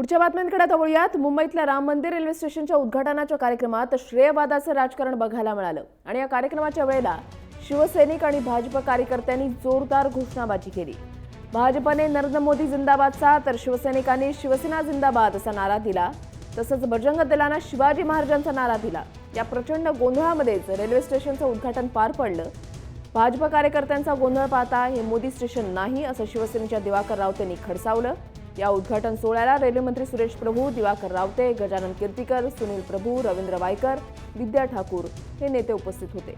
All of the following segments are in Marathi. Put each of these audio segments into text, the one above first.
पुढच्या बातम्यांकडे आता वळूयात। मुंबईतल्या राम मंदिर रेल्वे स्टेशनच्या उद्घाटनाच्या कार्यक्रमात श्रेयवादाचं राजकारण बघायला मिळालं आणि या कार्यक्रमाच्या वेळेला शिवसैनिक आणि भाजप कार्यकर्त्यांनी जोरदार घोषणाबाजी केली। भाजपने नरेंद्र मोदी जिंदाबादचा तर शिवसैनिकांनी शिवसेना जिंदाबाद असा नारा दिला। तसंच बजरंग दलानं शिवाजी महाराजांचा नारा दिला। या प्रचंड गोंधळामध्येच रेल्वे स्टेशनचं उद्घाटन पार पडलं। भाजप कार्यकर्त्यांचा गोंधळ पाहता हे मोदी स्टेशन नाही असं शिवसेनेच्या दिवाकर रावतेंनी खडसावलं। या उद्घाटन सोहळ्याला रेल्वे मंत्री सुरेश प्रभू, दिवाकर रावते, गजानन कीर्तीकर, सुनील प्रभू, रवींद्र वायकर, विद्या ठाकूर हे नेते उपस्थित होते।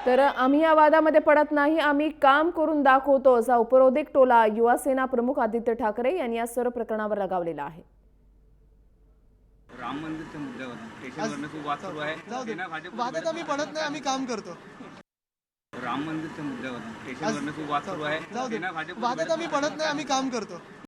तर आम्ही या वादामध्ये पडत नाही, आम्ही काम करून दाखवतो असा उपरोधिक टोला युवा सेना प्रमुख आदित्य ठाकरे यांनी या सर्व प्रकरणावर लगावलेला आहे। राम मंदिरच्या मुद्द्यावर स्टेशनवरनं खूप वाद सुरू आहे। वादात आम्ही पडत नाही, आम्ही काम करतो। राम मंदिरच्या मुद्द्यावर स्टेशनवरनं खूप वाद सुरू आहे। वादात आम्ही पडत नाही, आम्ही काम करतो।